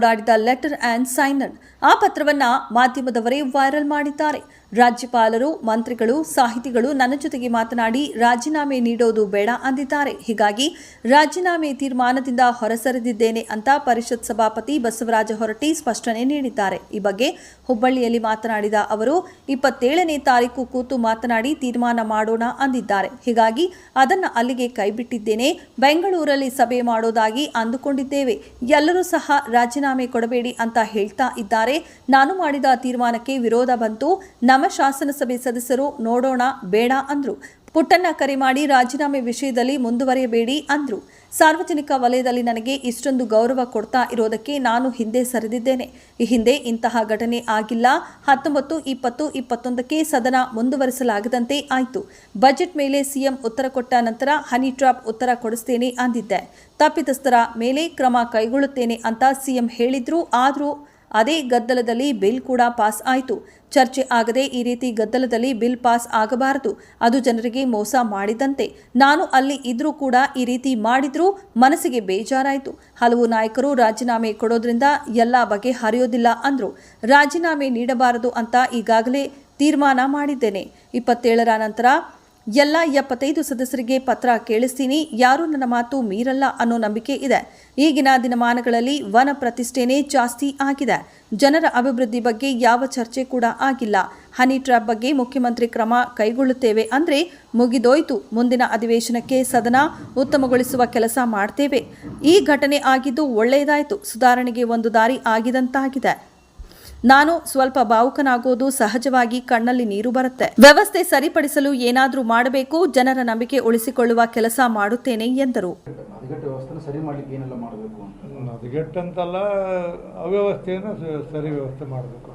ಓಡಾಡಿದ letter and ಸೈನರ್ ಆ ಪತ್ರವನ್ನು ಮಾಧ್ಯಮದವರೇ viral ಮಾಡಿದ್ದಾರೆ. ರಾಜ್ಯಪಾಲರು, ಮಂತ್ರಿಗಳು, ಸಾಹಿತಿಗಳು ನನ್ನ ಜೊತೆಗೆ ಮಾತನಾಡಿ ರಾಜೀನಾಮೆ ನೀಡೋದು ಬೇಡ ಅಂದಿದ್ದಾರೆ. ಹೀಗಾಗಿ ರಾಜೀನಾಮೆ ತೀರ್ಮಾನದಿಂದ ಹೊರಸರಿದಿದ್ದೇನೆ ಅಂತ ಪರಿಷತ್ ಸಭಾಪತಿ ಬಸವರಾಜ ಹೊರಟ್ಟಿ ಸ್ಪಷ್ಟನೆ ನೀಡಿದ್ದಾರೆ. ಈ ಬಗ್ಗೆ ಹುಬ್ಬಳ್ಳಿಯಲ್ಲಿ ಮಾತನಾಡಿದ ಅವರು 27ನೇ ತಾರೀಕು ಕೂತು ಮಾತನಾಡಿ ತೀರ್ಮಾನ ಮಾಡೋಣ ಅಂದಿದ್ದಾರೆ. ಹೀಗಾಗಿ ಅದನ್ನು ಅಲ್ಲಿಗೆ ಕೈಬಿಟ್ಟಿದ್ದೇನೆ. ಬೆಂಗಳೂರಲ್ಲಿ ಸಭೆ ಮಾಡೋದಾಗಿ ಅಂದುಕೊಂಡಿದ್ದೇವೆ. ಎಲ್ಲರೂ ಸಹ ರಾಜೀನಾಮೆ ಕೊಡಬೇಡಿ ಅಂತ ಹೇಳ್ತಾ ಇದ್ದಾರೆ. ನಾನು ಮಾಡಿದ ತೀರ್ಮಾನಕ್ಕೆ ವಿರೋಧ ಬಂತು. ನಮ್ಮ ಶಾಸನಸಭೆ ಸದಸ್ಯರು ನೋಡೋಣ ಬೇಡ ಅಂದ್ರು. ಪುಟ್ಟಣ್ಣ ಕರೆ ಮಾಡಿ ರಾಜೀನಾಮೆ ವಿಷಯದಲ್ಲಿ ಮುಂದುವರಿಯಬೇಡಿ ಅಂದ್ರು. ಸಾರ್ವಜನಿಕ ವಲಯದಲ್ಲಿ ನನಗೆ ಇಷ್ಟೊಂದು ಗೌರವ ಕೊಡ್ತಾ ಇರೋದಕ್ಕೆ ನಾನು ಹಿಂದೆ ಸರಿದಿದ್ದೇನೆ. ಈ ಹಿಂದೆ ಇಂತಹ ಘಟನೆ ಆಗಿಲ್ಲ. 19, 20, 21ಕ್ಕೆ ಸದನ ಮುಂದುವರಿಸಲಾಗದಂತೆ ಆಯಿತು. ಬಜೆಟ್ ಮೇಲೆ ಸಿಎಂ ಉತ್ತರ ಕೊಟ್ಟ ನಂತರ ಹನಿ ಟ್ರ್ಯಾಪ್ ಉತ್ತರ ಕೊಡಿಸ್ತೇನೆ ಅಂದಿದ್ದೆ. ತಪ್ಪಿತಸ್ಥರ ಮೇಲೆ ಕ್ರಮ ಕೈಗೊಳ್ಳುತ್ತೇನೆ ಅಂತ ಸಿಎಂ ಹೇಳಿದ್ರು. ಆದರೂ ಅದೇ ಗದ್ದಲದಲ್ಲಿ ಬಿಲ್ ಕೂಡ ಪಾಸ್ ಆಯಿತು. ಚರ್ಚೆ ಆಗದೆ ಈ ರೀತಿ ಗದ್ದಲದಲ್ಲಿ ಬಿಲ್ ಪಾಸ್ ಆಗಬಾರದು. ಅದು ಜನರಿಗೆ ಮೋಸ ಮಾಡಿದಂತೆ. ನಾನು ಅಲ್ಲಿ ಇದ್ರೂ ಕೂಡ ಈ ರೀತಿ ಮಾಡಿದ್ರೂ ಮನಸ್ಸಿಗೆ ಬೇಜಾರಾಯಿತು. ಹಲವು ನಾಯಕರು ರಾಜೀನಾಮೆ ಕೊಡೋದ್ರಿಂದ ಎಲ್ಲ ಬಗೆಹರಿಯೋದಿಲ್ಲ ಅಂದ್ರು. ರಾಜೀನಾಮೆ ನೀಡಬಾರದು ಅಂತ ಈಗಾಗಲೇ ತೀರ್ಮಾನ ಮಾಡಿದ್ದೇನೆ. 27ರ ನಂತರ ಎಲ್ಲ 75 ಸದಸ್ಯರಿಗೆ ಪತ್ರ ಕೇಳಿಸ್ತೀನಿ. ಯಾರೂ ನನ್ನ ಮಾತು ಮೀರಲ್ಲ ಅನ್ನೋ ನಂಬಿಕೆ ಇದೆ. ಈಗಿನ ದಿನಮಾನಗಳಲ್ಲಿ ವನ ಪ್ರತಿಷ್ಠೆನೇ ಜಾಸ್ತಿ ಆಗಿದೆ. ಜನರ ಅಭಿವೃದ್ಧಿ ಬಗ್ಗೆ ಯಾವ ಚರ್ಚೆ ಕೂಡ ಆಗಿಲ್ಲ. ಹನಿ ಟ್ರ್ಯಾಪ್ ಬಗ್ಗೆ ಮುಖ್ಯಮಂತ್ರಿ ಕ್ರಮ ಕೈಗೊಳ್ಳುತ್ತೇವೆ ಅಂದರೆ ಮುಗಿದೋಯ್ತು. ಮುಂದಿನ ಅಧಿವೇಶನಕ್ಕೆ ಸದನ ಉತ್ತಮಗೊಳಿಸುವ ಕೆಲಸ ಮಾಡ್ತೇವೆ. ಈ ಘಟನೆ ಆಗಿದ್ದು ಒಳ್ಳೆಯದಾಯಿತು. ಸುಧಾರಣೆಗೆ ಒಂದು ದಾರಿ ಆಗಿದಂತಾಗಿದೆ. ನಾನು ಸ್ವಲ್ಪ ಭಾವುಕನಾಗೋದು ಸಹಜವಾಗಿ, ಕಣ್ಣಲ್ಲಿ ನೀರು ಬರುತ್ತೆ. ವ್ಯವಸ್ಥೆ ಸರಿಪಡಿಸಲು ಏನಾದರೂ ಮಾಡಬೇಕು. ಜನರ ನಂಬಿಕೆ ಉಳಿಸಿಕೊಳ್ಳುವ ಕೆಲಸ ಮಾಡುತ್ತೇನೆ ಎಂದರು. ಹದಗೆಟ್ಟಂತಲ್ಲ, ಅವ್ಯವಸ್ಥೆಯನ್ನು ಸರಿ ವ್ಯವಸ್ಥೆ ಮಾಡಬೇಕು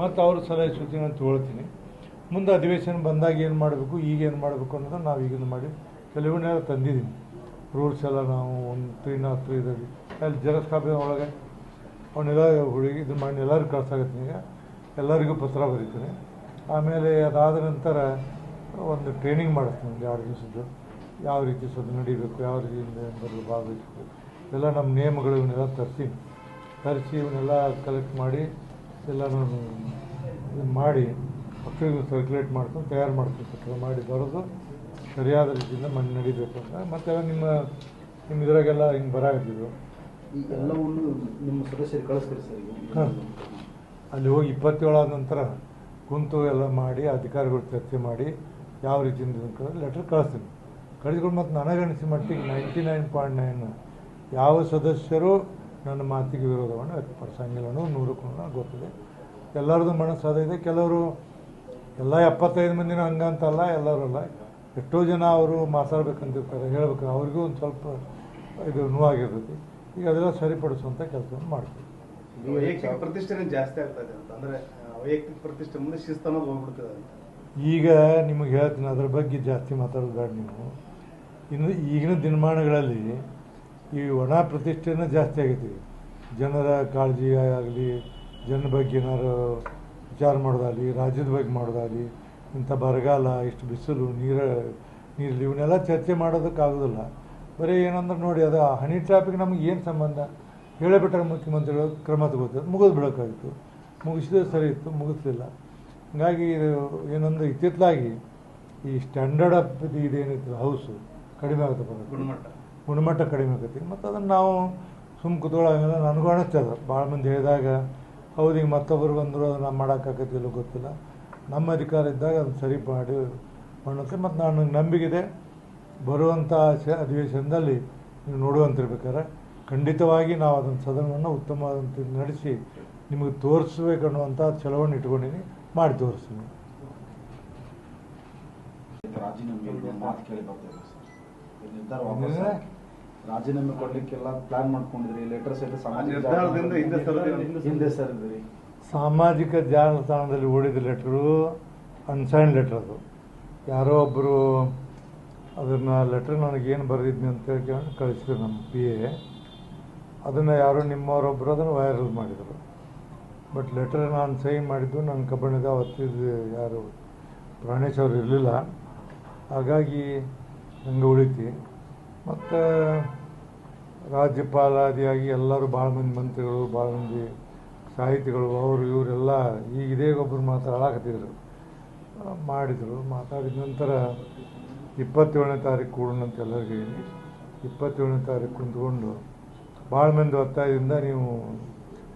ಮತ್ತು ಅವ್ರ ಸಲಹೆ ಸೂಚನೆ ತಗೊಳ್ತೀನಿ. ಮುಂದೆ ಅಧಿವೇಶನ ಬಂದಾಗ ಏನು ಮಾಡಬೇಕು, ಈಗೇನು ಮಾಡಬೇಕು ಅನ್ನೋದನ್ನು ನಾವು ಈಗಿನ ಮಾಡಿ ಕೆಲವನ್ನೆಲ್ಲ ತಂದಿದ್ದೀನಿ. ರೂಲ್ಸ್ ಎಲ್ಲ ನಾವು 1 3 ಇದರಲ್ಲಿ ಅಲ್ಲಿ ಜೆರಾಕ್ಸ್ ಕಾಪಿ ಒಳಗೆ ಅವನ್ನೆಲ್ಲ ಹುಡುಗಿ ಇದು ಮಾಡಿ ಎಲ್ಲರಿಗೂ ಕಳ್ಸಾಗತ್ತೀನಿ. ಈಗ ಎಲ್ಲರಿಗೂ ಪತ್ರ ಬರೀತೀನಿ. ಆಮೇಲೆ ಅದಾದ ನಂತರ ಒಂದು ಟ್ರೈನಿಂಗ್ ಮಾಡಿಸ್ತೀನಿ, ಒಂದು 2 ದಿವಸದ್ದು. ಯಾವ ರೀತಿ ಸದ್ದು ನಡೀಬೇಕು, ಯಾವ ರೀತಿಯಿಂದ ಬರಲು ಭಾಗವಹಿಸಬೇಕು, ಎಲ್ಲ ನಮ್ಮ ನಿಯಮಗಳು ಇವನ್ನೆಲ್ಲ ತರಿಸಿ ಇವನ್ನೆಲ್ಲ ಕಲೆಕ್ಟ್ ಮಾಡಿ ಎಲ್ಲನೂ ಮಾಡಿ ಮಕ್ಕಳಿಗೂ ಸರ್ಕ್ಯುಲೇಟ್ ಮಾಡ್ಕೊಂಡು ತಯಾರು ಮಾಡ್ಕೊಂಡು ಪತ್ರ ಮಾಡಿ ಬರೋದು ಸರಿಯಾದ ರೀತಿಯಿಂದ ಮಣ್ಣು ನಡೀಬೇಕು ಅಂತ. ಮತ್ತು ನಿಮ್ಮ ಇದರಾಗೆಲ್ಲ ಹಿಂಗೆ ಬರಾಗತ್ತಿದ್ದು ಎಲ್ಲವನ್ನು ನಿಮ್ಮ ಸದಸ್ಯರಿಗೆ ಕಳಿಸ್ತೀರಿ ಸರ್? ಅಲ್ಲಿ ಹೋಗಿ 27 ಆದ ನಂತರ ಕುಂತು ಎಲ್ಲ ಮಾಡಿ ಅಧಿಕಾರಿಗಳು ಚರ್ಚೆ ಮಾಡಿ ಯಾವ ರೀತಿಯಿಂದ ಲೆಟ್ರ್ ಕಳಿಸ್ತೀನಿ. ಕಳಿಸ್ಕೊಂಡು ಮತ್ತು ನನಗನಿಸಿ ಮಟ್ಟಿಗೆ 99.9 ಯಾವ ಸದಸ್ಯರು ನನ್ನ ಮಾತಿಗೆ ವಿರೋಧವನ್ನು ವ್ಯಕ್ತಪಡಿಸಂಗಿಲ್ಲ ಅನ್ನೋ 100ಕ್ಕೂ ಗೊತ್ತಿದೆ. ಎಲ್ಲರದ್ದು ಮನಸ್ಸು ಅದಿದೆ. ಕೆಲವರು ಎಲ್ಲ 75 ಮಂದಿನ ಹಂಗಂತಲ್ಲ, ಎಲ್ಲರಲ್ಲ. ಎಷ್ಟೋ ಜನ ಅವರು ಮಾತಾಡ್ಬೇಕಂತಿರ್ತಾರೆ, ಹೇಳ್ಬೇಕು. ಅವ್ರಿಗೂ ಒಂದು ಸ್ವಲ್ಪ ಇದು ನೋವಾಗಿರ್ತೈತಿ. ಈಗ ಅದೆಲ್ಲ ಸರಿಪಡಿಸುವಂಥ ಕೆಲಸವನ್ನು ಮಾಡ್ತೀವಿ. ವೈಯಕ್ತಿಕ ಪ್ರತಿಷ್ಠೆ ಜಾಸ್ತಿ ಆಗ್ತದೆ ಅಂತ ಅಂದರೆ ವೈಯಕ್ತಿಕ ಪ್ರತಿಷ್ಠೆ ಮುಂದೆ ಶಿಸ್ತು ಅನ್ನೋದು ಹೋಗ್ಬಿಡ್ತದೆ. ಈಗ ನಿಮಗೆ ಹೇಳ್ತೀನಿ, ಅದ್ರ ಬಗ್ಗೆ ಜಾಸ್ತಿ ಮಾತಾಡೋದು ಬೇಡ ನೀವು. ಇನ್ನು ಈಗಿನ ದಿನಮಾನಗಳಲ್ಲಿ ಈ ಒಣ ಪ್ರತಿಷ್ಠೆನೇ ಜಾಸ್ತಿ ಆಗೈತಿ. ಜನರ ಕಾಳಜಿ ಆಗಲಿ, ಜನರ ಬಗ್ಗೆ ಏನಾರು ವಿಚಾರ ಮಾಡೋದಾಗಲಿ, ರಾಜ್ಯದ ಬಗ್ಗೆ ಮಾಡೋದಾಗಲಿ, ಇಂಥ ಬರಗಾಲ, ಇಷ್ಟು ಬಿಸಿಲು, ನೀರಲ್ಲಿ ಇವನ್ನೆಲ್ಲ ಚರ್ಚೆ ಮಾಡೋದಕ್ಕಾಗೋದಿಲ್ಲ. ಬರೀ ಏನಂದ್ರೆ ನೋಡಿ, ಅದು ಹನಿ ಟ್ರಾಫಿಕ್ ನಮಗೆ ಏನು ಸಂಬಂಧ? ಹೇಳಬಿಟ್ಟಾರೆ ಮುಖ್ಯಮಂತ್ರಿಗಳು, ಕ್ರಮ ತಗೋತಾರೆ, ಮುಗಿದು ಬಿಡೋಕ್ಕಾಗಿತ್ತು. ಮುಗಿಸಿದ್ರೆ ಸರಿ ಇತ್ತು, ಮುಗಿಸ್ಲಿಲ್ಲ. ಹಾಗಾಗಿ ಇದು ಏನಂದ್ರೆ ಇತ್ತಿತ್ತಲಾಗಿ ಈ ಸ್ಟ್ಯಾಂಡರ್ಡ್ ಆಫ್ ಇದೇನಿತ್ತು ಹೌಸು ಕಡಿಮೆ ಆಗುತ್ತೆ, ಗುಣಮಟ್ಟ ಕಡಿಮೆ ಆಗುತ್ತೆ. ಮತ್ತು ಅದನ್ನು ನಾವು ಸುಮ್ಮ ಕೂತ್ಕೊಳ್ಳೋಂಗಿಲ್ಲ. ನನಗೂ ಅನಿಸ್ತದ, ಭಾಳ ಮಂದಿ ಹೇಳಿದಾಗ ಹೌದು ಹಿಂಗೆ ಮತ್ತೊಬ್ಬರು ಬಂದರು ಅದನ್ನು ಮಾಡೋಕ್ಕಾಗತ್ತಿಲ್ಲ ಗೊತ್ತಿಲ್ಲ. ನಮ್ಮ ಅಧಿಕಾರ ಇದ್ದಾಗ ಅದನ್ನು ಸರಿ ಮಾಡಿ ಮಾಡುತ್ತೆ. ಮತ್ತು ನನಗೆ ನಂಬಿಕೆ ಬರುವಂಥ ಅಧಿವೇಶನದಲ್ಲಿ ನೀವು ನೋಡುವಂತಿರ್ಬೇಕಾದ್ರೆ ಖಂಡಿತವಾಗಿ ನಾವು ಅದನ್ನು ಸದನವನ್ನು ಉತ್ತಮವಾದಂಥ ನಡೆಸಿ ನಿಮಗೆ ತೋರಿಸ್ಬೇಕನ್ನುವಂಥ ಛಲವನ್ನು ಇಟ್ಕೊಂಡಿನಿ, ಮಾಡಿ ತೋರಿಸ್ತೀನಿ. ರಾಜೀನಾಮೆ ಕೊಡ್ಲಿಕ್ಕೆಲ್ಲ ಪ್ಲಾನ್ ಮಾಡ್ಕೊಂಡಿದ್ರಿ, ಲೆಟರ್ಸ್ ಹಿಂದೆ ಸರಿದ್ರಿ. ಸಾಮಾಜಿಕ ಜಾಲತಾಣದಲ್ಲಿ ಓಡಿದ ಲೆಟ್ರು ಅನ್ಸೈನ್ ಲೆಟ್ರ್. ಅದು ಯಾರೋ ಒಬ್ಬರು ಅದನ್ನು ಲೆಟ್ರ್ ನನಗೇನು ಬರೆದಿದ್ನಿ ಅಂತ ಹೇಳ್ಕೊಂಡು ಕಳಿಸಿದ್ರು ನಮ್ಮ PA. ಅದನ್ನು ಯಾರೋ ನಿಮ್ಮವರೊಬ್ಬರು ಅದನ್ನು ವೈರಲ್ ಮಾಡಿದರು. ಬಟ್ ಲೆಟ್ರ್ ನಾನು ಸೈನ್ ಮಾಡಿದ್ದು ನನ್ನ ಕಬ್ಬಣದ ಅವತ್ತಿದ್ದು ಯಾರು ಪ್ರಾಣೇಶ್ ಅವರು ಇರಲಿಲ್ಲ. ಹಾಗಾಗಿ ಹಂಗೆ ಉಳಿತು. ಮತ್ತು ರಾಜ್ಯಪಾಲಾದಿಯಾಗಿ ಎಲ್ಲರೂ ಭಾಳ ಮಂದಿ ಮಂತ್ರಿಗಳು, ಭಾಳ ಮಂದಿ ಸಾಹಿತಿಗಳು, ಅವರು ಇವರೆಲ್ಲ ಈಗ ಇದೇ ಒಬ್ಬರು ಮಾತಾಡಕತ್ತಿದ್ರು, ಮಾಡಿದರು. ಮಾತಾಡಿದ ನಂತರ 27ನೇ ತಾರೀಕು ಕೂಡೋಣ ಅಂತ ಎಲ್ಲರಿಗೂ ಹೇಳಿ 27ನೇ ತಾರೀಕು ಕುಂತ್ಕೊಂಡು ಭಾಳ ಮಂದಿ ಒತ್ತಾಯದಿಂದ ನೀವು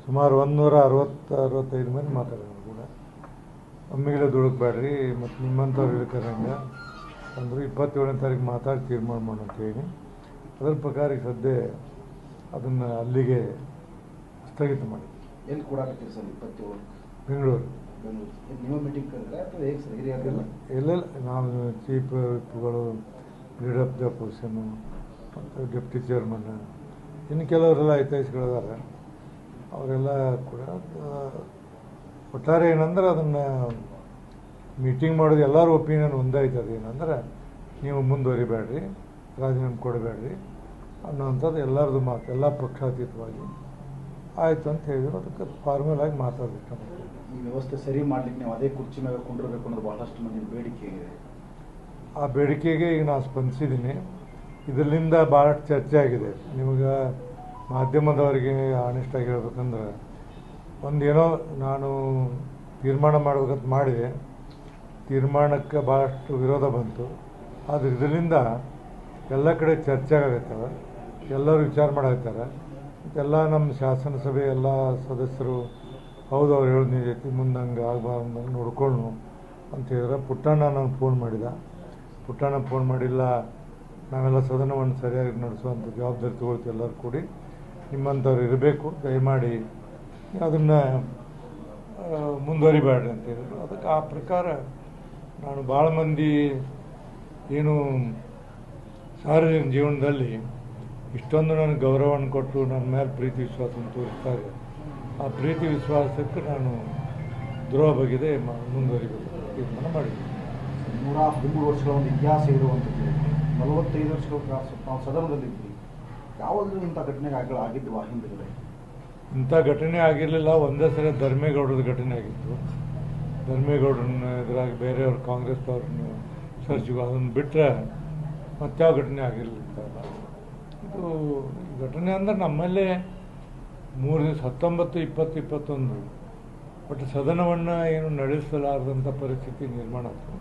ಸುಮಾರು 165 ಮಂದಿ ಮಾತಾಡೋರು ಕೂಡ ಒಮ್ಮೆಗೆ ದುಡುಕ್ಬೇಡ್ರಿ ಮತ್ತು ನಿಮ್ಮಂಥವ್ರು ಇರ್ತಾರಂಗೆ ಅಂದರು. 27ನೇ ತಾರೀಕು ಮಾತಾಡಿ ತೀರ್ಮಾನ ಮಾಡೋಣ ಅಂತ ಹೇಳಿ ಅದರ ಪ್ರಕಾರ ಈಗ ಸದ್ಯ ಅದನ್ನು ಅಲ್ಲಿಗೆ ಸ್ಥಗಿತ ಮಾಡಿ. ಎಲ್ಲಿ ಕೊಡಾಕತ್ತೀರಿ ಸರ್? 27 ಬೆಂಗಳೂರು. ನಿಮ್ಮ ಮೀಟಿಂಗ್ ಕರೆದ್ರೆ ಅಥವಾ ಹೇಗೆ ಸರ್? ಹಿರಿಯರೆಲ್ಲ ಎಲ್ಲೆಲ್ಲ ನಾನು ಚೀಫ್ ವಿಪ್ಗಳು, ಲೀಡರ್ ಆಫ್ ದ ಅಪೋಸಿಷನ್ನು ಮತ್ತು ಡೆಪ್ಟಿ ಚೇರ್ಮನ್, ಇನ್ನು ಕೆಲವರೆಲ್ಲ ಹಿತೈಷಿಗಳಿದ್ದಾರೆ. ಅವರೆಲ್ಲ ಕೂಡ ಒಟ್ಟಾರೆ ಏನಂದ್ರೆ ಅದನ್ನು ಮೀಟಿಂಗ್ ಮಾಡೋದು ಎಲ್ಲರ ಒಪಿನಿಯನ್ ಒಂದಾಯ್ತದೆ. ಏನಂದ್ರೆ ನೀವು ಮುಂದುವರಿಬೇಡ್ರಿ, ರಾಜೀನಾಮೆ ಕೊಡಬೇಡ್ರಿ ಅನ್ನೋವಂಥದ್ದು ಎಲ್ಲರದು ಮಾತು, ಎಲ್ಲ ಪಕ್ಷಾತೀತವಾಗಿ ಆಯಿತು ಅಂತ ಹೇಳಿದ್ರು. ಅದಕ್ಕೆ ಫಾರ್ಮಲ್ ಆಗಿ ಮಾತಾಡಬೇಕು. ಈ ವ್ಯವಸ್ಥೆ ಸರಿ ಮಾಡಲಿಕ್ಕೆ ನೀವು ಅದೇ ಕುರ್ಚಿ ಮೇಲೆ ಕೊಂಡಿರಬೇಕು ಅನ್ನೋದು ಬಹಳಷ್ಟು ಮಂದಿ ಬೇಡಿಕೆ ಇದೆ. ಆ ಬೇಡಿಕೆಗೆ ಈಗ ನಾನು ಸ್ಪಂದಿಸಿದ್ದೀನಿ. ಇದರಿಂದ ಭಾಳಷ್ಟು ಚರ್ಚೆ ಆಗಿದೆ. ನಿಮಗೆ ಮಾಧ್ಯಮದವರಿಗೆ ಆನೆಸ್ಟಾಗಿ ಹೇಳ್ಬೇಕಂದ್ರೆ ಒಂದೇನೋ ನಾನು ತೀರ್ಮಾನ ಮಾಡ್ಬೇಕಂತ ಮಾಡಿದೆ, ತೀರ್ಮಾನಕ್ಕೆ ಭಾಳಷ್ಟು ವಿರೋಧ ಬಂತು. ಆದರೆ ಇದರಿಂದ ಎಲ್ಲ ಕಡೆ ಚರ್ಚೆ ಆಗತ್ತವೆ, ಎಲ್ಲರೂ ವಿಚಾರ ಮಾಡಾಕತ್ತಾರೆ. ಎಲ್ಲ ನಮ್ಮ ಶಾಸನಸಭೆ ಎಲ್ಲ ಸದಸ್ಯರು ಹೌದು ಅವ್ರು ಹೇಳೋದು ನಿಜೈತಿ, ಮುಂದೆ ಹಂಗೆ ಆಗಬಾರ್ದು ನೋಡ್ಕೊಂಡು ಅಂತ ಹೇಳಿದ್ರೆ ಪುಟ್ಟಣ್ಣ ನಾನು ಫೋನ್ ಮಾಡಿದ. ಪುಟ್ಟಣ್ಣ ಫೋನ್ ಮಾಡಿಲ್ಲ, ನಾವೆಲ್ಲ ಸದನವನ್ನು ಸರಿಯಾಗಿ ನಡೆಸುವಂಥ ಜವಾಬ್ದಾರಿ ತೊಗೊಳ್ತೀವಿ, ಎಲ್ಲರೂ ಕೂಡಿ ನಿಮ್ಮಂಥವ್ರು ಇರಬೇಕು, ದಯಮಾಡಿ ಅದನ್ನು ಮುಂದುವರಿಬೇಡ್ರಿ ಅಂತ ಹೇಳಿದ್ರು. ಅದಕ್ಕೆ ಆ ಪ್ರಕಾರ ನಾನು ಭಾಳ ಮಂದಿ ಏನು ಸಾರ್ವಜನಿಕ ಜೀವನದಲ್ಲಿ ಇಷ್ಟೊಂದು ನನಗೆ ಗೌರವವನ್ನು ಕೊಟ್ಟು ನನ್ನ ಮೇಲೆ ಪ್ರೀತಿ ವಿಶ್ವಾಸವನ್ನು ತೋರಿಸ್ತಾರೆ. ಆ ಪ್ರೀತಿ ವಿಶ್ವಾಸಕ್ಕೆ ನಾನು ದ್ರೋಹ ಬಗೆದೆ ಮುಂದುವರಿಬೇಕು ತೀರ್ಮಾನ ಮಾಡಿದ್ದೆ. 113 ವರ್ಷಗಳ ಒಂದು ಇತಿಹಾಸ ಇರುವಂಥದ್ದು, 45 ವರ್ಷಗಳ ನಾವು ಸದನದಲ್ಲಿದ್ವಿ. ಯಾವಾಗಲೂ ಇಂಥ ಘಟನೆಗಳು ಆಗಿದ್ವು ಹಿಂದುಗಡೆ? ಇಂಥ ಘಟನೆ ಆಗಿರಲಿಲ್ಲ. ಒಂದೇ ಸರಿ ಧರ್ಮೇಗೌಡರದ ಘಟನೆ ಆಗಿತ್ತು. ಧರ್ಮೇಗೌಡರನ್ನ ಎದುರಾಗಿ ಬೇರೆಯವ್ರು ಕಾಂಗ್ರೆಸ್ದವ್ರನ್ನ ಸರ್ಚಿಗೂ ಅದನ್ನು ಬಿಟ್ಟರೆ ಮತ್ಯಾವ ಘಟನೆ ಆಗಿರಲಿಲ್ಲ. ಇದು ಘಟನೆ ಅಂದ್ರೆ ನಮ್ಮಲ್ಲೇ 3 ದಿವಸ 19, 20, 21 ಬಟ್ ಸದನವನ್ನು ಏನು ನಡೆಸಲಾರದಂಥ ಪರಿಸ್ಥಿತಿ ನಿರ್ಮಾಣ ಆಯಿತು.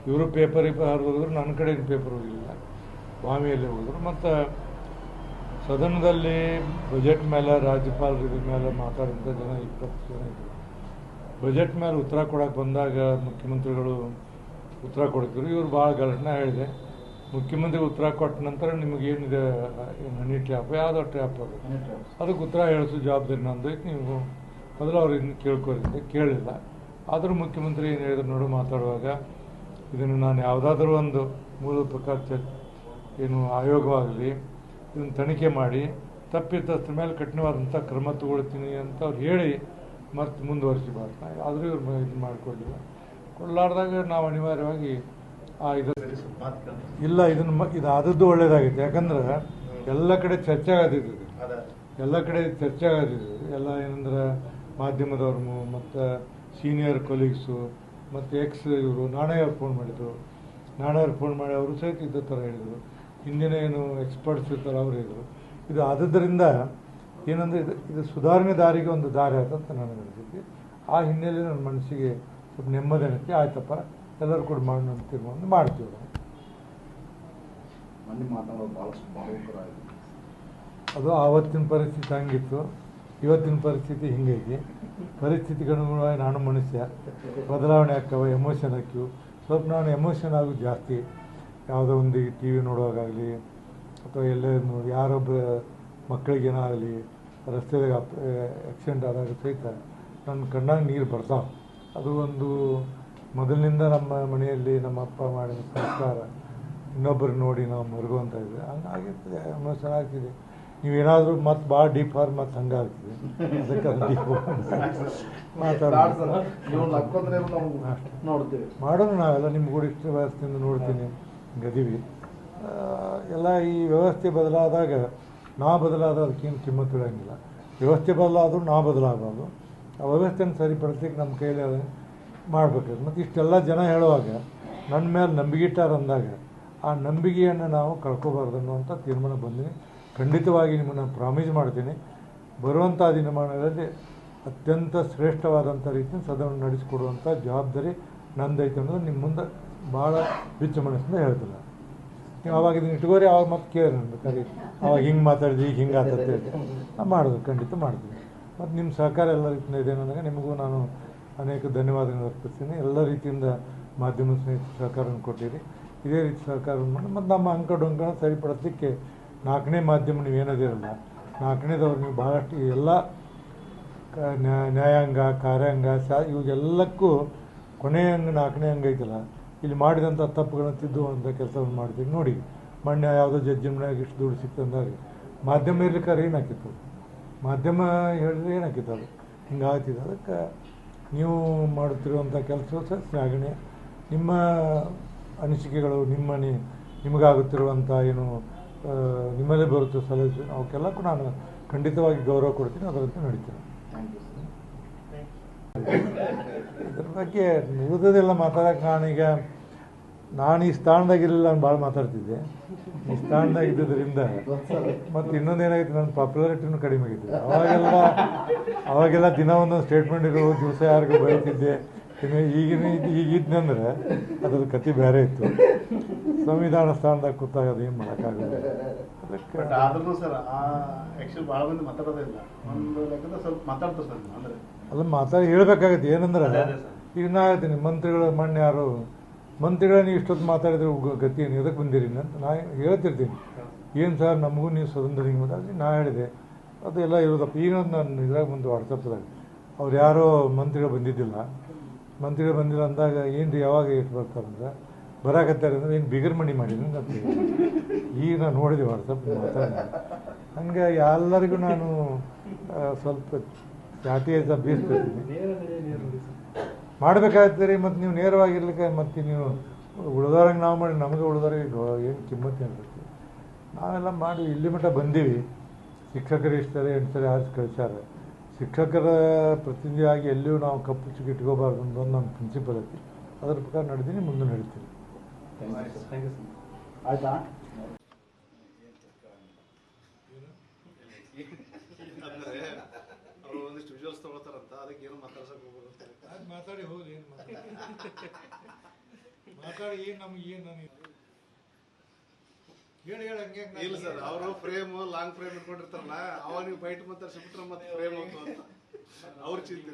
ಇವರು ಪೇಪರ್ ಹರಿದ್ರು, ನನ್ನ ಕಡೆ ಪೇಪರ್ ಹೋಗಿಲ್ಲ, ಬಾವಿಯಲ್ಲಿ ಹೋದರು. ಮತ್ತು ಸದನದಲ್ಲಿ ಬಜೆಟ್ ಮೇಲೆ ರಾಜ್ಯಪಾಲರ ಇದ್ರ ಮೇಲೆ ಮಾತಾಡಿದಂಥ ಜನ 20 ಜನ ಇದ್ದರು. ಬಜೆಟ್ ಮೇಲೆ ಉತ್ತರ ಕೊಡೋಕೆ ಬಂದಾಗ ಮುಖ್ಯಮಂತ್ರಿಗಳು ಉತ್ತರ ಕೊಡ್ತಿದ್ರು. ಇವರು ಭಾಳ ಗಲಾಟೆ ಹೇಳಿದೆ. ಮುಖ್ಯಮಂತ್ರಿ ಉತ್ತರ ಕೊಟ್ಟ ನಂತರ ನಿಮಗೇನಿದೆ ಹನಿ ಟ್ರ್ಯಾಪ್ ಯಾವುದೋ ಟ್ರ್ಯಾಪ್ ಅದು, ಅದಕ್ಕೆ ಉತ್ತರ ಹೇಳಿಸೋ ಜವಾಬ್ದಾರಿ ನಂದು ಐತೆ, ನೀವು ಮೊದಲು ಅವ್ರು ಇದನ್ನು ಕೇಳ್ಕೊರಿಂದ ಕೇಳಿಲ್ಲ. ಆದರೂ ಮುಖ್ಯಮಂತ್ರಿ ಏನು ಹೇಳಿದ್ರು ನೋಡು, ಮಾತಾಡುವಾಗ ಇದನ್ನು ನಾನು ಯಾವುದಾದ್ರೂ ಒಂದು ಮೂಲದ ಪ್ರಕಾರ ಏನು ಆಯೋಗವಾಗಲಿ ಇದನ್ನು ತನಿಖೆ ಮಾಡಿ ತಪ್ಪಿತಸ್ತ್ರ ಮೇಲೆ ಕಠಿಣವಾದಂಥ ಕ್ರಮ ತಗೊಳ್ತೀನಿ ಅಂತ ಅವ್ರು ಹೇಳಿ ಮತ್ತೆ ಮುಂದುವರಿಸಬಾರ್ದು. ಆದರೂ ಇವ್ರು ಇದು ಮಾಡಿಕೊಡ್ಲಿಲ್ಲ. ಕೊಡಲಾರ್ದಾಗ ನಾವು ಅನಿವಾರ್ಯವಾಗಿ ಇಲ್ಲ ಇದು ಆದದ್ದು ಒಳ್ಳೇದಾಗಿತ್ತು. ಯಾಕಂದ್ರೆ ಎಲ್ಲ ಕಡೆ ಚರ್ಚೆ ಆಗದಿದ್ದು, ಎಲ್ಲ ಕಡೆ ಚರ್ಚೆ ಆಗದಿದ್ದು ಎಲ್ಲ ಏನಂದ್ರೆ ಮಾಧ್ಯಮದವ್ರು ಮತ್ತು ಸೀನಿಯರ್ ಕೊಲೀಗ್ಸು ಮತ್ತು ಇವರು ನಾಣಯ್ಯವ್ರು ಫೋನ್ ಮಾಡಿದರು. ನಾಣಯ್ಯವ್ರು ಫೋನ್ ಮಾಡಿ ಅವರು ಸಹಿತ ಇದ್ದ ಥರ ಹೇಳಿದರು. ಹಿಂದಿನ ಏನು ಎಕ್ಸ್ಪರ್ಟ್ಸ್ ಇರ್ತಾರೆ ಅವರು ಹೇಳಿದರು. ಇದು ಆದದ್ದರಿಂದ ಏನಂದರೆ ಇದು ಸುಧಾರಣೆ ದಾರಿಗೆ ಒಂದು ದಾರಿ ಆಯ್ತಂತ ನನಗೆ ಅನಿಸಿದ್ದೆ. ಆ ಹಿನ್ನೆಲೆ ನನ್ನ ಮನಸ್ಸಿಗೆ ಸ್ವಲ್ಪ ನೆಮ್ಮದಿ ಅನ್ನಿಸ್ತು. ಆಯ್ತಪ್ಪ ಎಲ್ಲರೂ ಕೂಡ ಮಾಡೋಣ ಅಂತ ತೀರ್ಮಾನ ಮಾಡ್ತೀವಿ. ಅದು ಆವತ್ತಿನ ಪರಿಸ್ಥಿತಿ ಹಂಗಿತ್ತು, ಇವತ್ತಿನ ಪರಿಸ್ಥಿತಿ ಹಿಂಗೈತಿ. ಪರಿಸ್ಥಿತಿಗೆ ಅನುಗುಣವಾಗಿ ನಾನು ಮನುಷ್ಯ, ಬದಲಾವಣೆ ಆಗ್ತವೆ, ಎಮೋಷನ್ ಹಾಕಿವು. ಸ್ವಲ್ಪ ನಾನು ಎಮೋಷನ್ ಆಗೋದು ಜಾಸ್ತಿ. ಯಾವುದೋ ಒಂದು ಟಿ ವಿ ನೋಡುವಾಗಲಿ ಅಥವಾ ಎಲ್ಲೇ ನೋಡಿ ಯಾರೊಬ್ಬ ಮಕ್ಕಳಿಗೇನೋ ಆಗಲಿ ರಸ್ತೆದಾಗ ಆಕ್ಸಿಡೆಂಟ್ ಆದಾಗ ಸಹಿತ ನನ್ನ ಕಣ್ಣಾಗ ನೀರು ಬರ್ತಾವೆ. ಅದು ಒಂದು ಮೊದಲಿನಿಂದ ನಮ್ಮ ಮನೆಯಲ್ಲಿ ನಮ್ಮ ಅಪ್ಪ ಮಾಡಿದ ಸಂಸ್ಕಾರ ಇನ್ನೊಬ್ಬರು ನೋಡಿ ನಾವು ಮರುಗುವಂತ ಇದೆ. ಹಂಗಾಗಿರ್ತದೆ, ಎಮೋಷನ್ ಆಗ್ತಿದೆ. ನೀವೇನಾದರೂ ಮತ್ತೆ ಭಾಳ ಡೀಪ್ ಆದ್ರೆ ಮತ್ತೆ ಹಂಗೆ ಆಗ್ತದೆ. ಅದಕ್ಕೆ ಅದು ಡೀಪ್ ನೋಡ್ತೀವಿ ಮಾಡೋಣ. ನಾವೆಲ್ಲ ನಿಮ್ಮ ಕೂಡ ಇಷ್ಟ ವ್ಯವಸ್ಥೆಯಿಂದ ನೋಡ್ತೀನಿ, ಗದೀವಿ ಎಲ್ಲ. ಈ ವ್ಯವಸ್ಥೆ ಬದಲಾದಾಗ ನಾವು ಬದಲಾದ ಅದಕ್ಕೇನು ಕಿಮ್ಮತ್ತು ಇರೋಂಗಿಲ್ಲ. ವ್ಯವಸ್ಥೆ ಬದಲಾದರೂ ನಾವು ಬದಲಾಗಬಾರ್ದು. ಆ ವ್ಯವಸ್ಥೆಯನ್ನು ಸರಿಪಡಿಸ್ಲಿಕ್ಕೆ ನಮ್ಮ ಕೈಯಲ್ಲಿ ಮಾಡಬೇಕು. ಮತ್ತು ಇಷ್ಟೆಲ್ಲ ಜನ ಹೇಳುವಾಗ ನನ್ನ ಮೇಲೆ ನಂಬಿಕೆ ಇಟ್ಟಾರ ಅಂದಾಗ ಆ ನಂಬಿಕೆಯನ್ನು ನಾವು ಕಳ್ಕೊಬಾರ್ದು ಅನ್ನುವಂಥ ತೀರ್ಮಾನ ಬಂದಿನಿ. ಖಂಡಿತವಾಗಿ ನಿಮ್ಮನ್ನು ಪ್ರಾಮಿಸ್ ಮಾಡ್ತೀನಿ, ಬರುವಂಥ ದಿನಮಾನಗಳಲ್ಲಿ ಅತ್ಯಂತ ಶ್ರೇಷ್ಠವಾದಂಥ ರೀತಿಯಲ್ಲಿ ಸದನ ನಡೆಸಿಕೊಡುವಂಥ ಜವಾಬ್ದಾರಿ ನಂದೈತೆ ಅನ್ನೋದು ನಿಮ್ಮ ಮುಂದೆ ಭಾಳ ಬಿಚ್ಚ ಮನಸ್ಸಿಂದ ಹೇಳ್ತಿಲ್ಲ. ನೀವು ಅವಾಗ ಇದನ್ನು ಇಟ್ಕೋರಿ, ಅವಾಗ ಮತ್ತೆ ಕೇಳಿ ನಂದು ಕರಿ, ಅವಾಗ ಹಿಂಗೆ ಮಾತಾಡಿದ್ವಿ ಈಗ ಹಿಂಗೆ ಆತಂತೆ ನಾನು ಮಾಡೋದು ಖಂಡಿತ ಮಾಡ್ತೀನಿ. ಮತ್ತು ನಿಮ್ಮ ಸಹಕಾರ ಎಲ್ಲ ರೀತಿಯಿಂದ ಇದೆ ನನಗೆ, ನಿಮಗೂ ನಾನು ಅನೇಕ ಧನ್ಯವಾದಗಳನ್ನು ಅರ್ಪಿಸ್ತೀನಿ. ಎಲ್ಲ ರೀತಿಯಿಂದ ಮಾಧ್ಯಮ ಸ್ನೇಹಿತ ಸಹಕಾರವನ್ನು ಕೊಟ್ಟಿರಿ, ಇದೇ ರೀತಿ ಸಹಕಾರವನ್ನು ಮಾಡಿ ಮತ್ತು ನಮ್ಮ ಅಂಕಡೊಂಕನ ಸರಿಪಡಿಸಲಿಕ್ಕೆ 4ನೇ ಮಾಧ್ಯಮ ನೀವೇನದಿರಲ್ಲ, 4ನೇದವ್ರು ನೀವು ಭಾಳಷ್ಟು ಎಲ್ಲ ನ್ಯಾಯಾಂಗ ಕಾರ್ಯಾಂಗ ಇವಾಗೆಲ್ಲಕ್ಕೂ ಕೊನೆಯ ಅಂಗ 4ನೇ ಅಂಗ ಐತಲ್ಲ, ಇಲ್ಲಿ ಮಾಡಿದಂಥ ತಪ್ಪುಗಳನ್ನು ತಿದ್ದುವಂಥ ಕೆಲಸವನ್ನು ಮಾಡ್ತೀವಿ. ನೋಡಿ ಮೊನ್ನೆ ಯಾವುದೋ ಜಡ್ಜಿ ಮನೆಯಾಗ ಇಷ್ಟು ದುಡ್ಡು ಸಿಕ್ತಂದಾಗ ಮಾಧ್ಯಮ ಇರ್ಲಿಕ್ಕಾರೆ ಏನಾಕಿತ್ತು, ಮಾಧ್ಯಮ ಹೇಳಿದ್ರೆ ಏನಾಕಿತ್ತು, ಅದು ಹಿಂಗಾಗ್ತಿದೆ. ಅದಕ್ಕೆ ನೀವು ಮಾಡುತ್ತಿರುವಂಥ ಕೆಲಸ ಸಹ ಶ್ಲಾಘನೀಯ. ನಿಮ್ಮ ಅನಿಸಿಕೆಗಳು ನಿಮಗಾಗುತ್ತಿರುವಂಥ ಏನು ನಿಮ್ಮಲ್ಲೇ ಬರುತ್ತೆ ಸಲಹೆ, ಅವಕ್ಕೆಲ್ಲಕ್ಕೂ ನಾನು ಖಂಡಿತವಾಗಿ ಗೌರವ ಕೊಡ್ತೀನಿ, ಅದರಂತೆ ನಡೀತೀನಿ. ಇದ್ರ ಬಗ್ಗೆ ಉಳಿದದೆಲ್ಲ ಮಾತಾಡೋಕೆ ನಾನು ಈ ಸ್ಥಾನದಾಗಿರಲಿಲ್ಲ, ನಾನು ಭಾಳ ಮಾತಾಡ್ತಿದ್ದೆ. ಈ ಸ್ಥಾನದಾಗಿದ್ದರಿಂದ ಮತ್ತು ಇನ್ನೊಂದೇನಾಗಿತ್ತು, ನನ್ನ ಪಾಪ್ಯುಲಾರಿಟಿನೂ ಕಡಿಮೆ ಆಗಿತ್ತು. ಅವಾಗೆಲ್ಲ ದಿನ ಒಂದೊಂದು ಸ್ಟೇಟ್ಮೆಂಟ್ ಇರೋ ದಿವಸ ಯಾರಿಗೂ ಬೈತಿದ್ದೆ. ಈಗಿದ್ನಂದ್ರೆ ಅದ್ರದ್ದು ಕತೆ ಬೇರೆ ಇತ್ತು. ಸಂವಿಧಾನ ಸ್ಥಾನದಾಗ ಕೂತಾಗ ಅದು ಏನು ಮಾಡೋಕ್ಕಾಗಲ್ಲ. ಅದಕ್ಕೆ ಆದ್ರೂ ಸರ್ ಆ್ಯಕ್ಚುಲಿ ಭಾಳ ಮಂದಿ ಮಾತಾಡೋದೇ ಇಲ್ಲ, ಒಂದು ಲೆಕ್ಕದ ಸ್ವಲ್ಪ ಮಾತಾಡ್ತಾರೆ ಸರ್. ಅಂದರೆ ಮಾತಾಡಿ ಹೇಳ್ಬೇಕಾಗತ್ತೆ. ಏನಂದ್ರೆ ಈಗ ನಾ ಹೇಳ್ತೀನಿ, ಮಂತ್ರಿಗಳು ಮೊನ್ನೆ ಯಾರು ಮಂತ್ರಿಗಳ ನೀವು ಇಷ್ಟೊತ್ತು ಮಾತಾಡಿದ್ರೆ ಗತಿ ಏನು, ಎದಕ್ಕೆ ಬಂದಿರಿ ಅಂತ ನಾ ಹೇಳ್ತಿರ್ತೀನಿ. ಏನು ಸರ್ ನಮಗೂ ನೀವು ಸ್ವತಂತ್ರ ಹಿಂಗೆ ಮಾತಾಡಿ ನಾ ಹೇಳಿದೆ, ಅದೆಲ್ಲ ಇರೋದಪ್ಪ. ಈಗ ನಾನು ಇದ್ರಾಗ ಬಂದು ವಾಟ್ಸಪ್ದಾಗ ಅವ್ರು ಯಾರೋ ಮಂತ್ರಿಗಳು ಬಂದಿದ್ದಿಲ್ಲ ಅಂದಾಗ ಏನು ರೀ ಯಾವಾಗ ಎಷ್ಟು ಬರ್ತಾರಂದ್ರೆ ಬರಾಕತ್ತಾರೆ ಅಂದ್ರೆ ಏನು ಬಿಗರ್ ಮಣಿ ಮಾಡಿದ್ದೀನಿ ಅಂತ ಈಗ ನಾನು ನೋಡಿದೆ ವಾಟ್ಸಪ್ ಮಾತಾಡಿ. ಹಂಗೆ ಎಲ್ಲರಿಗೂ ನಾನು ಸ್ವಲ್ಪ ಚಾಟಿ ಬೀಸ್ಕೊಳ್ತೀನಿ, ಮಾಡಬೇಕಾಗ್ತದೆ ರೀ. ಮತ್ತು ನೀವು ನೇರವಾಗಿರ್ಲಿಕ್ಕೆ ಮತ್ತು ನೀವು ಉಳಿದವ್ರಂಗೆ ನಾವು ಮಾಡಿ ನಮಗೆ ಉಳಿದವ್ರಿಗೆ ಏನು ಕಿಮ್ಮತ್ತು ಇರ್ತೈತಿ. ನಾವೆಲ್ಲ ಮಾಡಿ ಇಲ್ಲಿ ಮಟ್ಟ ಬಂದೀವಿ. ಶಿಕ್ಷಕರು ಇಷ್ಟಾರೆ 8 ಸರಿ ಆರಿಸಿ ಕಳಿಸ್ಯಾರ. ಶಿಕ್ಷಕರ ಪ್ರತಿನಿಧಿಯಾಗಿ ಎಲ್ಲಿಯೂ ನಾವು ಕಪ್ಪು ಚುಕ್ಕಿ ಇಟ್ಕೋಬಾರ್ದು ಅನ್ನೋದು ನನ್ನ ಪ್ರಿನ್ಸಿಪಲ್ ಐತಿ. ಅದ್ರ ಪ್ರಕಾರ ನಡೆದೀನಿ, ಮುಂದೆ ನಡೀತೀನಿ. ಆಯ್ತಾ? ಅಂದರೆ ಅವರು ಒಂದಿಷ್ಟು ವಿಜುವಲ್ಸ್ ತಗೊಳ್ತಾರಂತ, ಅದಕ್ಕೆ ಏನು ಮಾತಾಡ್ಸಕ್ಕೆ ಹೋಗೋದು ಅದು ಮಾತಾಡಿ ಹೋಗಿ ಏನು ಮಾತಾಡಿ ಏನು ನಮ್ಗೆ ಏನು ನನಗೆ ಹೇಳಿ ಹಂಗೆ ಇಲ್ಲ ಸರ್. ಅವರು ಫ್ರೇಮ್ ಲಾಂಗ್ ಫ್ರೇಮ್ ಇಟ್ಕೊಂಡಿರ್ತಾರಲ್ಲ, ಅವಾಗ ನೀವು ಬೈಟ್ ಮಾತಾಡ್ಸಿಬಿಟ್ರೆ ಮತ್ತೆ ಫ್ರೇಮ್ ಹೋಗ್ತು ಅಂತ ಅವ್ರ ಚಿಂತೆ.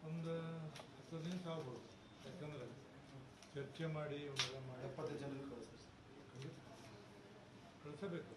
ಒಂದು 10 ನಿಮಿಷ ಆಗ್ಬೋದು, ಯಾಕಂದ್ರೆ ಚರ್ಚೆ ಮಾಡಿ 70 ಜನರಿಗೆ ಕಳಿಸಬೇಕು.